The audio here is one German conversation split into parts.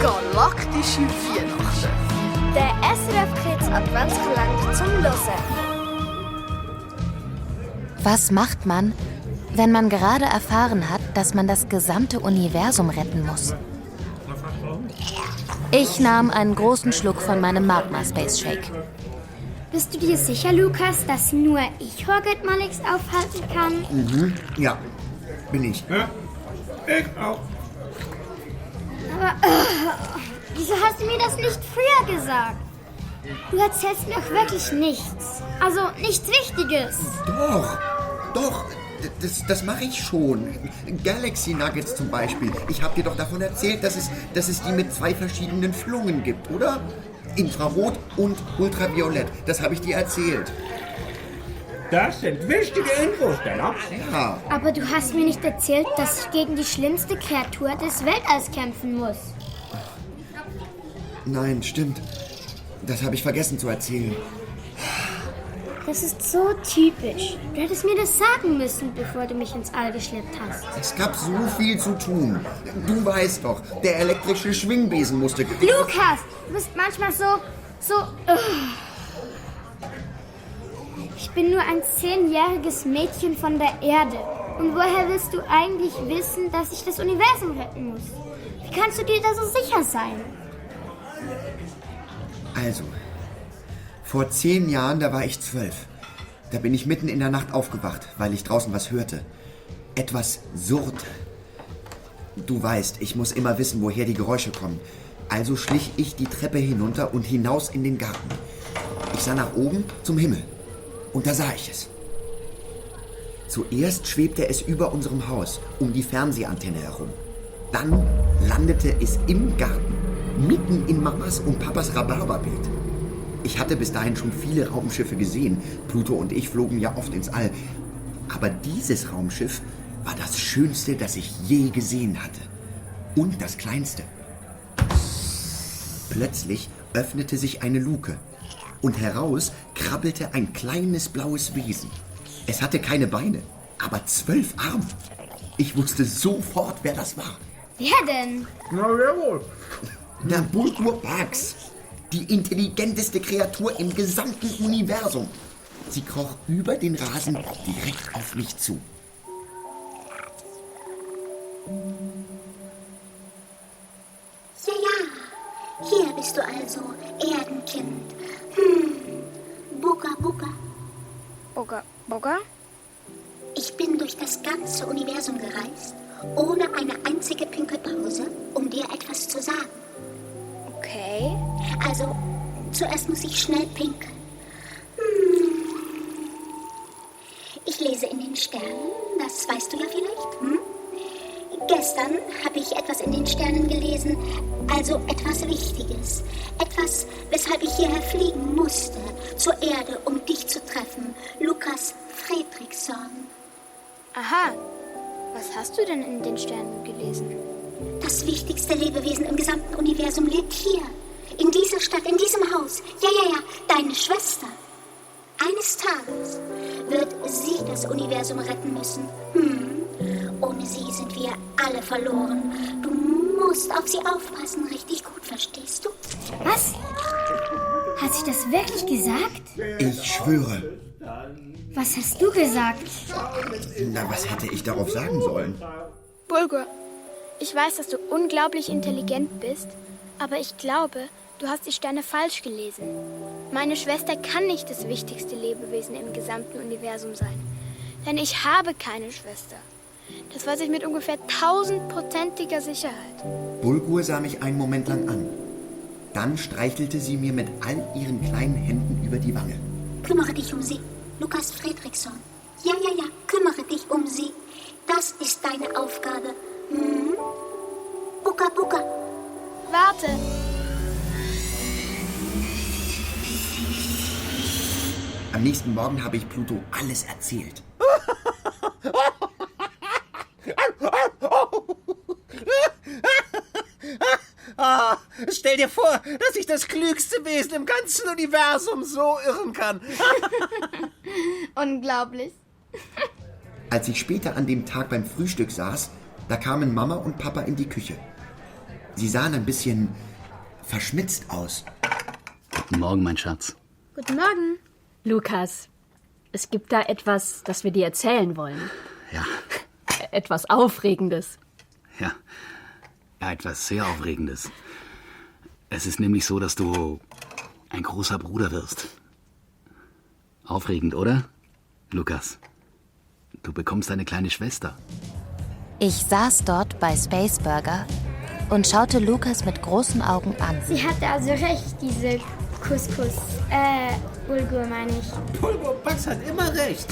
Galaktische Weihnachten. Der SRF Kids Adventskalender zum Hören. Was macht man, wenn man gerade erfahren hat, dass man das gesamte Universum retten muss? Ich nahm einen großen Schluck von meinem Magma Space Shake. Bist du dir sicher, Lukas, dass nur ich Horget Malix aufhalten kann? Ja, bin ich. Ja, ich auch. Aber wieso hast du mir das nicht früher gesagt? Du erzählst mir auch wirklich nichts. Also nichts Wichtiges. Doch, das mache ich schon. Galaxy Nuggets zum Beispiel. Ich habe dir doch davon erzählt, dass es die mit 2 verschiedenen Flungen gibt, oder? Infrarot und Ultraviolett. Das habe ich dir erzählt. Das sind wichtige Infos, Stella. Ja. Aber du hast mir nicht erzählt, dass ich gegen die schlimmste Kreatur des Weltalls kämpfen muss. Nein, stimmt. Das habe ich vergessen zu erzählen. Das ist so typisch. Du hättest mir das sagen müssen, bevor du mich ins All geschleppt hast. Es gab so viel zu tun. Du weißt doch, der elektrische Schwingbesen musste... Lukas, du bist manchmal so... Ich bin nur ein 10-jähriges Mädchen von der Erde. Und woher willst du eigentlich wissen, dass ich das Universum retten muss? Wie kannst du dir da so sicher sein? Also, vor 10 Jahren, da war ich 12. Da bin ich mitten in der Nacht aufgewacht, weil ich draußen was hörte. Etwas surrte. Du weißt, ich muss immer wissen, woher die Geräusche kommen. Also schlich ich die Treppe hinunter und hinaus in den Garten. Ich sah nach oben zum Himmel. Und da sah ich es. Zuerst schwebte es über unserem Haus, um die Fernsehantenne herum. Dann landete es im Garten, mitten in Mamas und Papas Rhabarberbeet. Ich hatte bis dahin schon viele Raumschiffe gesehen. Pluto und ich flogen ja oft ins All. Aber dieses Raumschiff war das Schönste, das ich je gesehen hatte. Und das Kleinste. Plötzlich öffnete sich eine Luke. Und heraus krabbelte ein kleines blaues Wesen. Es hatte keine Beine, aber 12 Arme. Ich wusste sofort, wer das war. Wer denn? Na jawohl. Der Bulgur Pax. Die intelligenteste Kreatur im gesamten Universum. Sie kroch über den Rasen direkt auf mich zu. Ja, hier bist du also, Erdenkind. Bugga, Bugga. Bugga? Ich bin durch das ganze Universum gereist, ohne eine einzige Pinkelpause, um dir etwas zu sagen. Okay. Also, zuerst muss ich schnell pinkeln. Ich lese in den Sternen, das weißt du ja vielleicht. Gestern habe ich etwas in den Sternen gelesen, also etwas Wichtiges. Etwas, weshalb ich hierher fliegen musste, zur Erde, um dich zu treffen. Lukas Fredriksson. Aha. Was hast du denn in den Sternen gelesen? Das wichtigste Lebewesen im gesamten Universum lebt hier. In dieser Stadt, in diesem Haus. Ja, deine Schwester. Eines Tages wird sie das Universum retten müssen. Ohne sie sind wir alle verloren. Du musst auf sie aufpassen, richtig gut, verstehst du? Was? Hat sich das wirklich gesagt? Ich schwöre. Was hast du gesagt? Na, was hätte ich darauf sagen sollen? Bulgur, ich weiß, dass du unglaublich intelligent bist, aber ich glaube, du hast die Sterne falsch gelesen. Meine Schwester kann nicht das wichtigste Lebewesen im gesamten Universum sein, denn ich habe keine Schwester. Das weiß ich mit ungefähr 1000%iger Sicherheit. Bulgur sah mich einen Moment lang an. Dann streichelte sie mir mit all ihren kleinen Händen über die Wange. Kümmere dich um sie, Lukas Fredriksson. Ja, kümmere dich um sie. Das ist deine Aufgabe. Bugga, Bugga. Warte! Am nächsten Morgen habe ich Pluto alles erzählt. Stell dir vor, dass ich das klügste Wesen im ganzen Universum so irren kann. Unglaublich. Als ich später an dem Tag beim Frühstück saß, da kamen Mama und Papa in die Küche. Sie sahen ein bisschen verschmitzt aus. Guten Morgen, mein Schatz. Guten Morgen. Lukas, es gibt da etwas, das wir dir erzählen wollen. Ja. Etwas Aufregendes. Ja, etwas sehr Aufregendes. Es ist nämlich so, dass du ein großer Bruder wirst. Aufregend, oder? Lukas, du bekommst eine kleine Schwester. Ich saß dort bei Space Burger und schaute Lukas mit großen Augen an. Sie hatte also recht, diese Bulgur meine ich. Bulgur Bugs hat immer recht.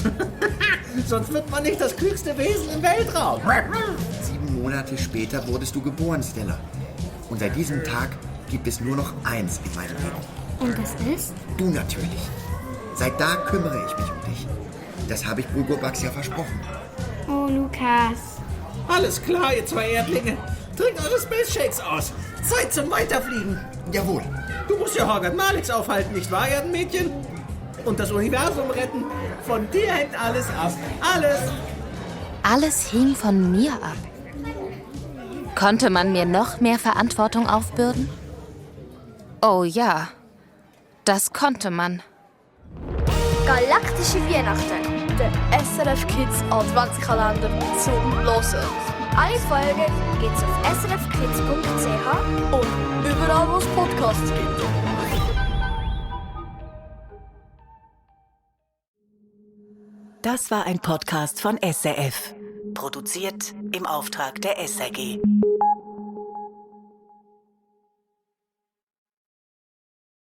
Sonst wird man nicht das klügste Wesen im Weltraum. 7 Monate später wurdest du geboren, Stella. Und seit diesem Tag gibt es nur noch eins in meinem Leben. Und das ist? Du natürlich. Seit da kümmere ich mich um dich. Das habe ich Bulgur Bugs ja versprochen. Oh, Lukas. Alles klar, ihr 2 Erdlinge. Trinkt eure Space Shakes aus. Zeit zum Weiterfliegen. Jawohl. Du musst ja Horgat Malix aufhalten, nicht wahr, Erdenmädchen? Und das Universum retten. Von dir hängt alles ab. Alles. Alles hing von mir ab. Konnte man mir noch mehr Verantwortung aufbürden? Oh ja, das konnte man. Galaktische Weihnachten. Der SRF Kids Adventskalender zum Hören. Alle Folgen gibt's auf srfkids.ch Und überall, wo es Podcasts gibt. Das war ein Podcast von SRF. Produziert im Auftrag der SRG.